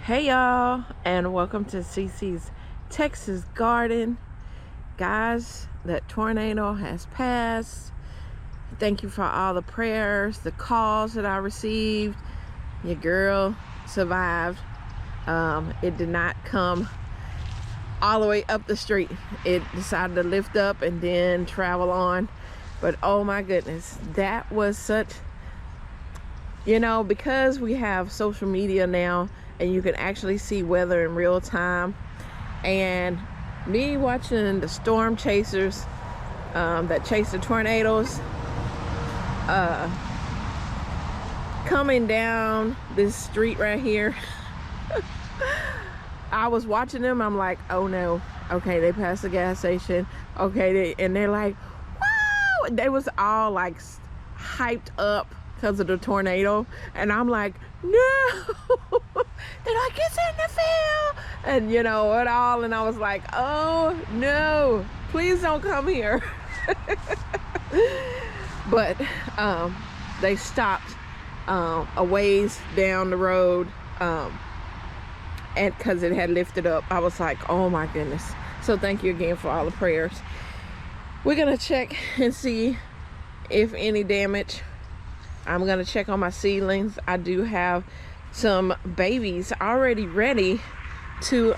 Hey y'all, and welcome to Cece's Texas Garden. Guys, that tornado has passed. Thank you for all the prayers, the calls that I received. Your girl survived. It did not come all the way up the street. It decided to lift up and then travel on. But oh my goodness, that was such, because we have social media now and you can actually see weather in real time, and me watching the storm chasers that chase the tornadoes coming down this street right here. I was watching them. I'm like, oh no, okay, they passed the gas station, okay, and they're like, wow, they was all like hyped up because of the tornado, and I'm like, no. They're like, it's in the field, and and I was like, oh no, please don't come here. But they stopped a ways down the road, and because it had lifted up. I was like, oh my goodness. So thank you again for all the prayers. We're gonna check and see if any damage. I'm gonna check on my seedlings. I do have some babies already ready to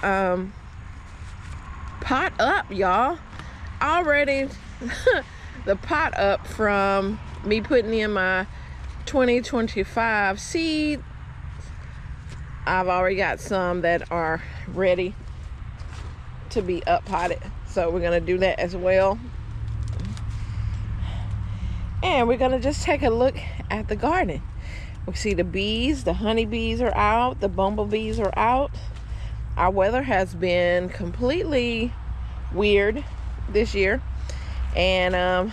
pot up, y'all. Already the pot up from me putting in my 2025 seed. I've already got some that are ready to be up potted, so we're gonna do that as well. And we're gonna just take a look at the garden. We see the bees, the honeybees are out, the bumblebees are out. Our weather has been completely weird this year, and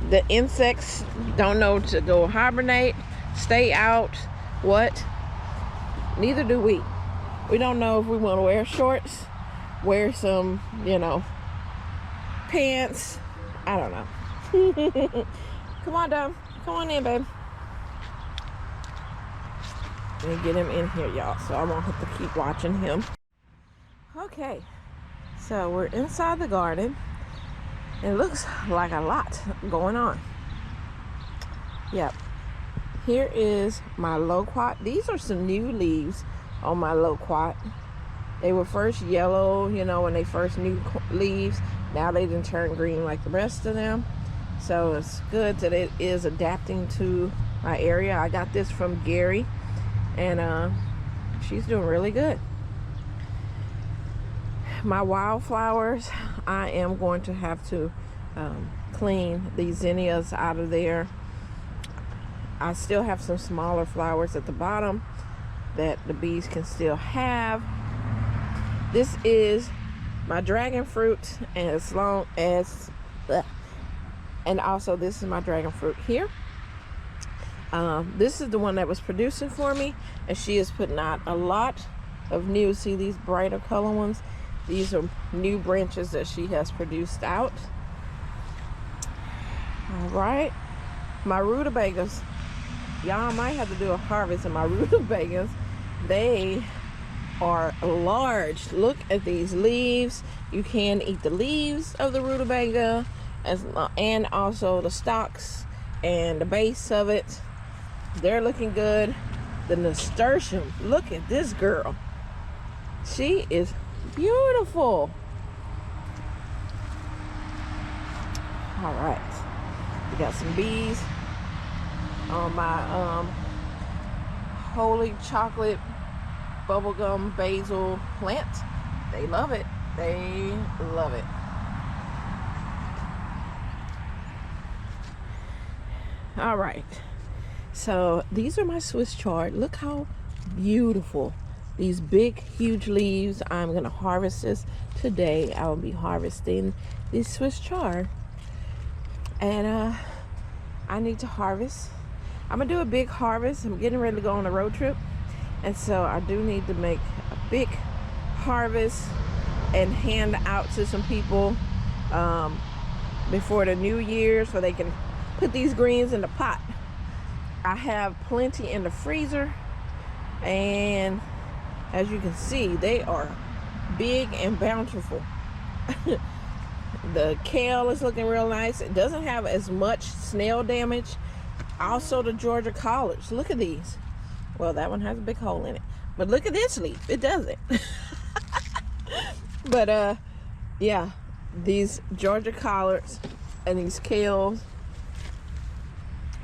the insects don't know to go hibernate, stay out, what. Neither do we. We don't know if we want to wear shorts, wear some, pants. I don't know. Come on, Dom. Come on in, babe. Let me get him in here, y'all, so I won't have to keep watching him. Okay, so we're inside the garden. It looks like a lot going on. Yep. Here is my loquat. These are some new leaves on my loquat. They were first yellow, when they first new leaves. Now they didn't turn green like the rest of them. So it's good that it is adapting to my area. I got this from Gary, and she's doing really good. My wildflowers, I am going to have to clean these zinnias out of there. I still have some smaller flowers at the bottom that the bees can still have. This is my dragon fruit, and also this is my dragon fruit here. This is the one that was producing for me, and she is putting out a lot of new, see these brighter color ones? These are new branches that she has produced out. All right, my rutabagas. Y'all might have to do a harvest of my rutabagas. They are large. Look at these leaves. You can eat the leaves of the rutabaga, and also the stalks and the base of it. They're looking good. The nasturtium, look at this girl. She is beautiful. All right, we got some bees on my holy chocolate bubblegum basil plant. They love it. They love it. All right, so these are my Swiss chard. Look how beautiful these big huge leaves. I'm gonna harvest this today. I will be harvesting this Swiss chard, and I need to harvest. I'm gonna do a big harvest. I'm getting ready to go on a road trip, and so I do need to make a big harvest and hand out to some people before the new year, so they can put these greens in the pot. I have plenty in the freezer, and As you can see, they are big and bountiful. The kale is looking real nice. It doesn't have as much snail damage. Also the Georgia collards. Look at these. Well, that one has a big hole in it. But look at this leaf. It doesn't. But yeah, these Georgia collards and these kales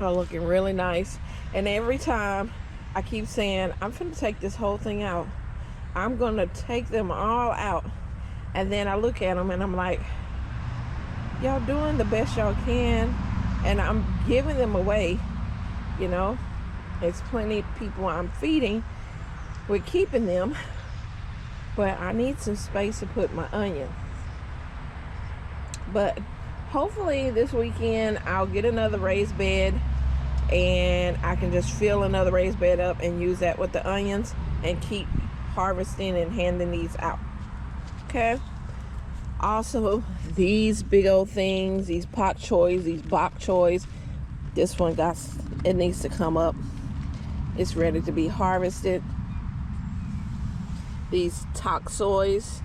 are looking really nice. And every time I keep saying, I'm gonna take this whole thing out. I'm gonna take them all out. And then I look at them and I'm like, y'all doing the best y'all can, and I'm giving them away. You know, it's plenty of people I'm feeding with keeping them, but I need some space to put my onions. But hopefully this weekend I'll get another raised bed and I can just fill another raised bed up and use that with the onions and keep harvesting and handing these out. Okay. Also, these big old things, these pak choys, these bok choys, this one it needs to come up. It's ready to be harvested. These tok soys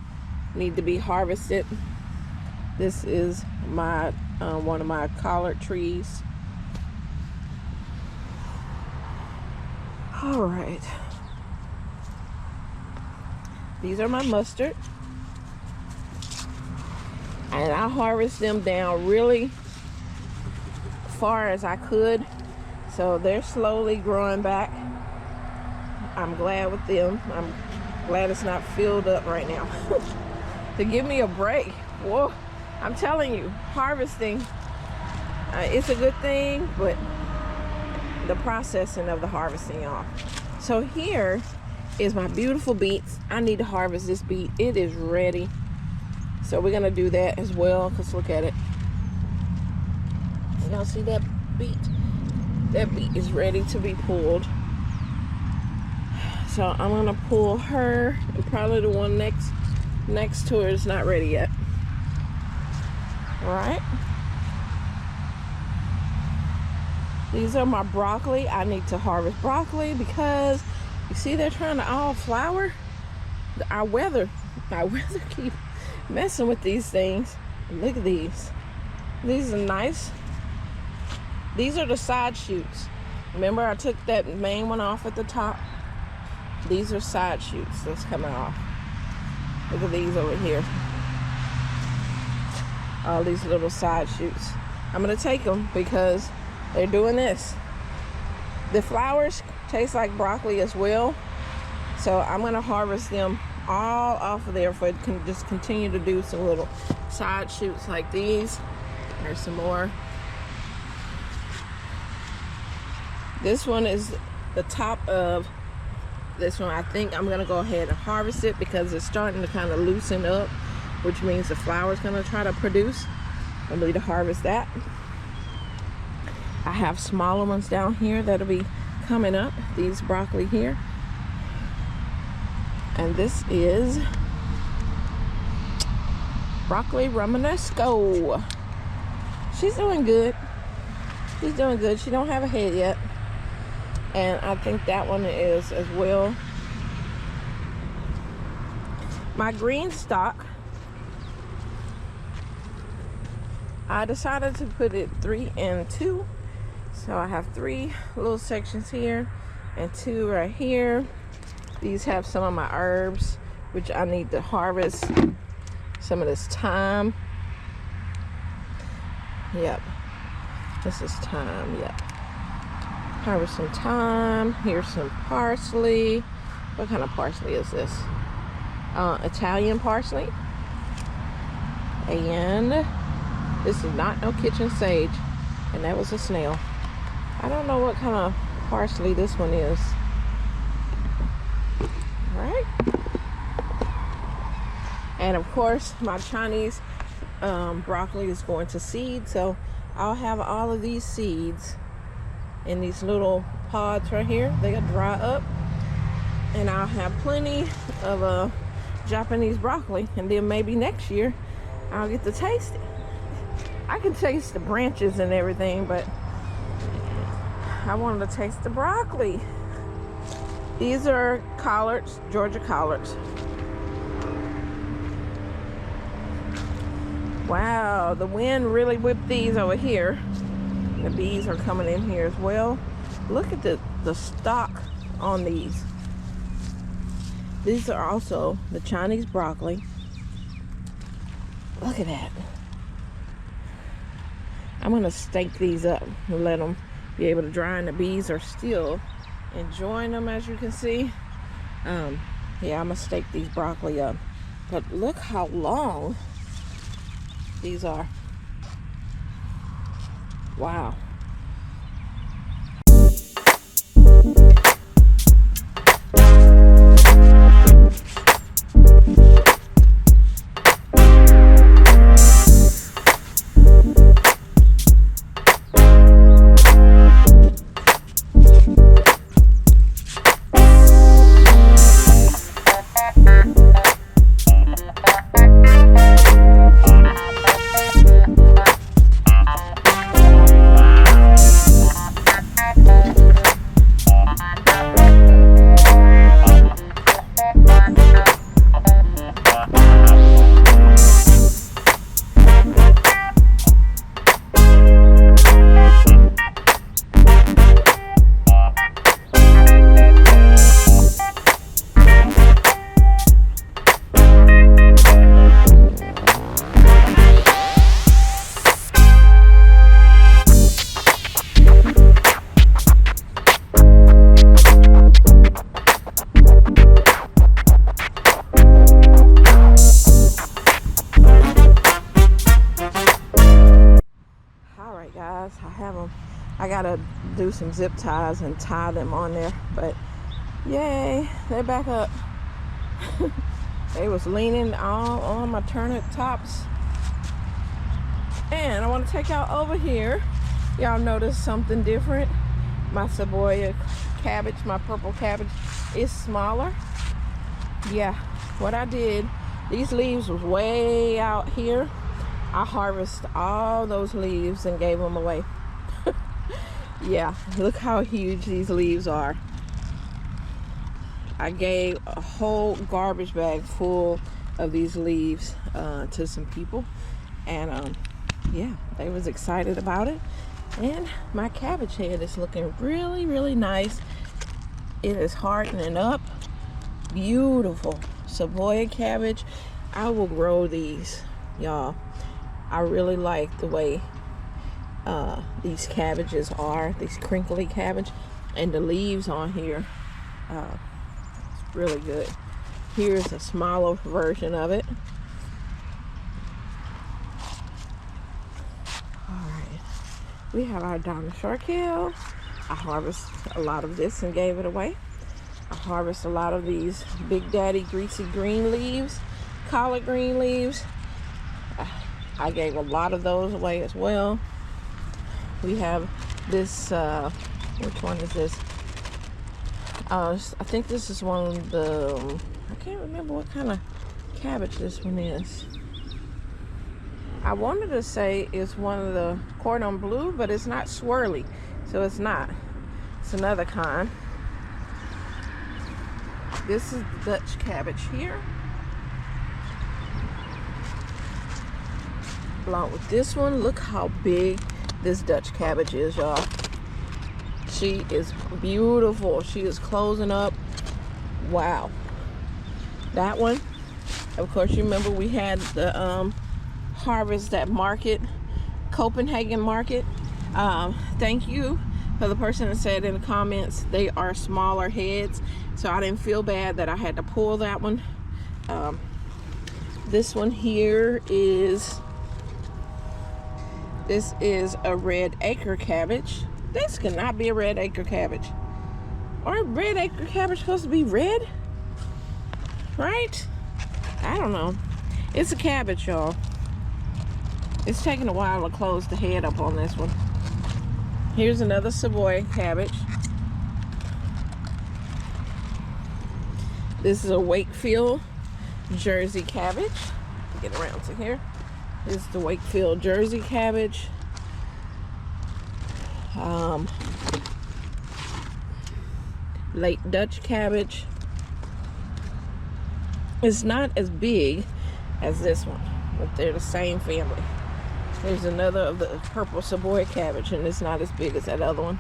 need to be harvested. This is my one of my collard trees. All right. These are my mustard. And I harvest them down really far as I could. So they're slowly growing back. I'm glad with them. I'm glad it's not filled up right now. To give me a break. Whoa, I'm telling you, harvesting, it's a good thing, but the processing of the harvesting off. So here is my beautiful beets. I need to harvest this beet. It is ready. So we're gonna do that as well, because look at it. Y'all see that beet? That beet is ready to be pulled. So I'm gonna pull her, and probably the one next to her is not ready yet. All right. These are my broccoli. I need to harvest broccoli because you see they're trying to all flower. Our weather keep messing with these things. Look at these. These are nice. These are the side shoots. Remember I took that main one off at the top? These are side shoots that's coming off. Look at these over here. All these little side shoots. I'm gonna take them because they're doing this. The flowers taste like broccoli as well. So I'm gonna harvest them all off of there for it can just continue to do some little side shoots like these. There's some more. This one is the top of this one. I think I'm gonna go ahead and harvest it because it's starting to kind of loosen up, which means the flower is gonna try to produce. I need to harvest that. I have smaller ones down here that'll be coming up. These broccoli here. And this is broccoli romanesco. She's doing good. She's doing good. She don't have a head yet. And I think that one is as well. My green stock, I decided to put it 3 and 2. So I have 3 little sections here and 2 right here. These have some of my herbs, which I need to harvest. Some of this thyme. Yep. This is thyme, yep. Harvest some thyme. Here's some parsley. What kind of parsley is this? Italian parsley. And this is not no kitchen sage. And that was a snail. I don't know what kind of parsley this one is. Right? And of course my Chinese broccoli is going to seed, so I'll have all of these seeds in these little pods right here. They'll dry up and I'll have plenty of Japanese broccoli, and then maybe next year I'll get to taste it. I can taste the branches and everything, but I wanted to taste the broccoli. These are collards, Georgia collards. Wow, the wind really whipped these over here. The bees are coming in here as well. Look at the stalk on these. These are also the Chinese broccoli. Look at that. I'm gonna stake these up and let them be able to dry, and the bees are still enjoying them, as you can see. Yeah, I'm gonna stake these broccoli up. But look how long these are. Wow. Guys, I have them. I gotta do some zip ties and tie them on there, but yay, they're back up. They was leaning all on my turnip tops. And I want to take y'all over here. Y'all notice something different. My Savoya cabbage, my purple cabbage, is smaller. Yeah, what I did, these leaves was way out here. I harvested all those leaves and gave them away. Yeah, look how huge these leaves are. I gave a whole garbage bag full of these leaves to some people, and yeah, they was excited about it. And my cabbage head is looking really, really nice. It is hardening up. Beautiful Savoya cabbage. I will grow these, y'all. I really like the way these cabbages are, these crinkly cabbage, and the leaves on here. It's really good. Here's a smaller version of it. Alright, we have our Donna Short Kale. I harvested a lot of this and gave it away. I harvested a lot of these Big Daddy Greasy Green leaves, collard green leaves. I gave a lot of those away as well. We have this, which one is this? I think this is one of the, I can't remember what kind of cabbage this one is. I wanted to say it's one of the cordon bleu, but it's not swirly, so it's not. It's another kind. This is Dutch cabbage here. Along with this one, look how big this Dutch cabbage is, y'all. She is beautiful. She is closing up. Wow. That one, of course, you remember we had the harvest at market, Copenhagen market. Thank you for the person that said in the comments they are smaller heads, so I didn't feel bad that I had to pull that one. This one here is, this is a red acre cabbage. This cannot be a red acre cabbage. Aren't red acre cabbage supposed to be red? Right? I don't know. It's a cabbage, y'all. It's taking a while to close the head up on this one. Here's another Savoy cabbage. This is a Wakefield Jersey cabbage. Get around to here. This is the Wakefield Jersey cabbage. late Dutch cabbage. It's not as big as this one, but they're the same family. There's another of the purple Savoy cabbage, and it's not as big as that other one.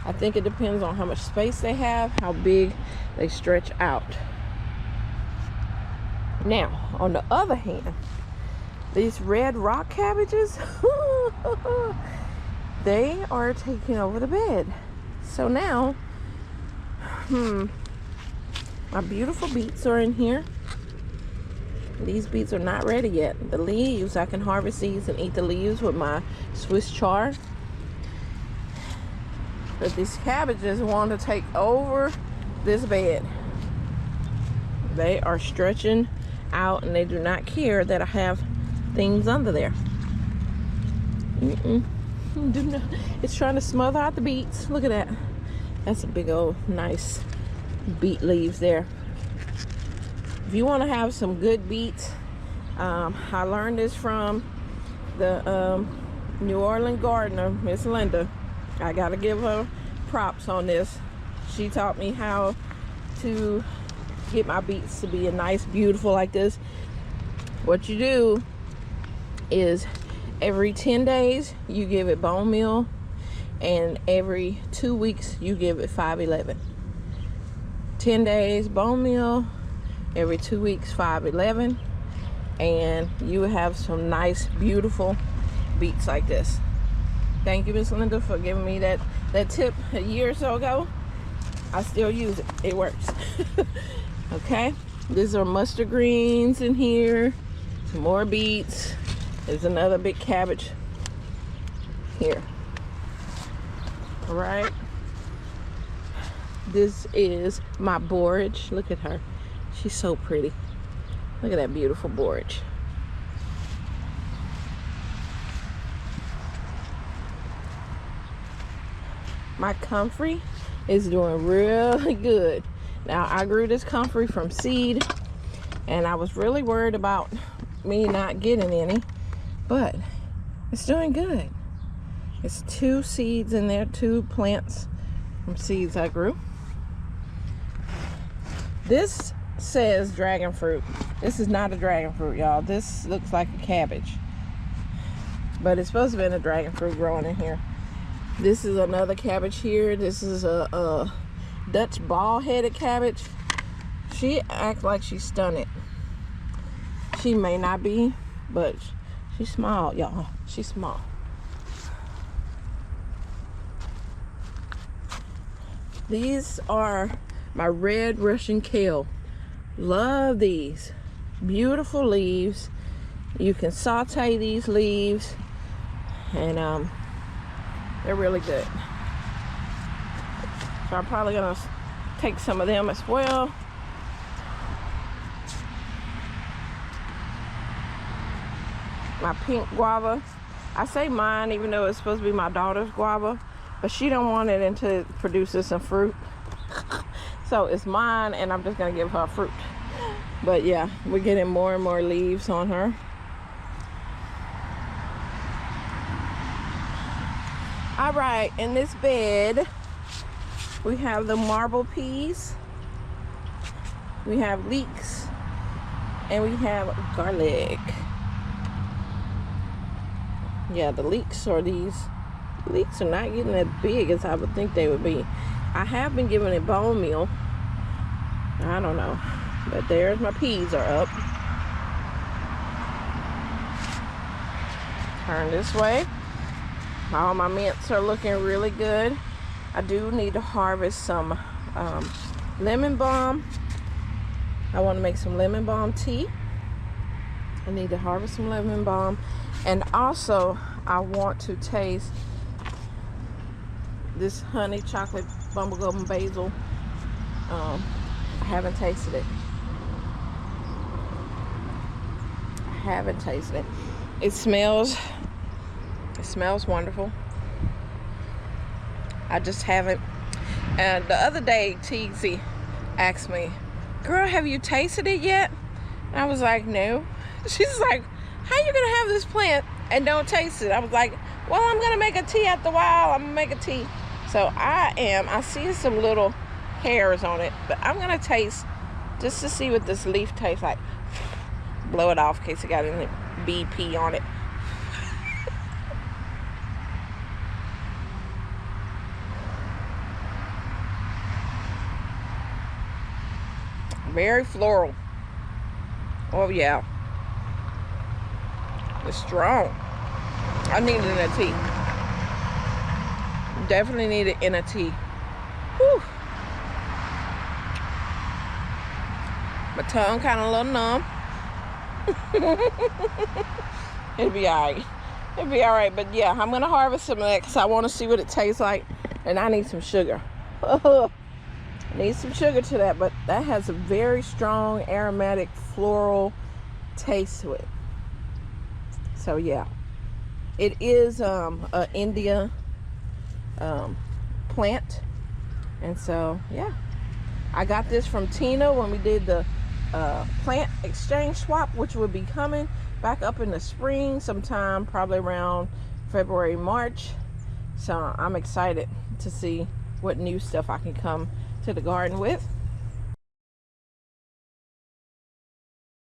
I think it depends on how much space they have, how big they stretch out. Now, on the other hand, these red rock cabbages, they are taking over the bed. So now, my beautiful beets are in here. These beets are not ready yet. The leaves, I can harvest these and eat the leaves with my Swiss chard. But these cabbages want to take over this bed. They are stretching out and they do not care that I have things under there. It's trying to smother out the beets. Look at that. That's a big old nice beet leaves there. If you want to have some good beets, I learned this from the New Orleans gardener, Miss Linda. I gotta give her props on this. She taught me how to get my beets to be a nice, beautiful like this. What you do is every 10 days you give it bone meal, and every 2 weeks you give it 5-11. 10 days bone meal, every 2 weeks 5-11, and you have some nice, beautiful beets like this. Thank you, Miss Linda, for giving me that tip a year or so ago. I still use it. It works. Okay, these are mustard greens in here. Some more beets. There's another big cabbage here. All right. This is my borage. Look at her. She's so pretty. Look at that beautiful borage. My comfrey is doing really good. Now, I grew this comfrey from seed, and I was really worried about me not getting any, but it's doing good. It's 2 seeds in there, 2 plants from seeds I grew. This says dragon fruit. This is not a dragon fruit, y'all. This looks like a cabbage, but it's supposed to be a dragon fruit growing in here. This is another cabbage here. This is a Dutch ball-headed cabbage. She acts like she's stunted. She may not be, but she's small, y'all. She's small. These are my red Russian kale. Love these. Beautiful leaves. You can saute these leaves, and they're really good. So I'm probably gonna take some of them as well. My pink guava. I say mine even though it's supposed to be my daughter's guava, but she don't want it until it produces some fruit. So it's mine, and I'm just gonna give her fruit. But yeah, we're getting more and more leaves on her. All right, in this bed, we have the marble peas, we have leeks, and we have garlic. Yeah, the leeks are not getting as big as I would think they would be. I have been giving it bone meal. I don't know, but there's my peas are up. Turn this way. All my mints are looking really good. I do need to harvest some lemon balm. I want to make some lemon balm tea. I need to harvest some lemon balm. And also, I want to taste this honey chocolate bubblegum basil. I haven't tasted it. It smells wonderful. I just haven't. And the other day, Teagsy asked me, "Girl, have you tasted it yet?" And I was like, "No." She's like, "How you gonna have this plant and don't taste it?" I was like, "Well, I'm gonna make a tea after a while. I'm gonna make a tea." So I see some little hairs on it, but I'm gonna taste just to see what this leaf tastes like. Blow it off in case it got any BP on it. Very floral. Oh yeah. It's strong. I need it in a tea. Definitely need it in a tea. Whew. My tongue kind of a little numb. It'll be alright. It'll be alright. But yeah, I'm going to harvest some of that because I want to see what it tastes like. And I need some sugar. Need some sugar to that. But that has a very strong aromatic floral taste to it. So yeah. It is a India plant. And so yeah. I got this from Tina when we did the plant exchange swap, which will be coming back up in the spring sometime, probably around February, March. So I'm excited to see what new stuff I can come to the garden with.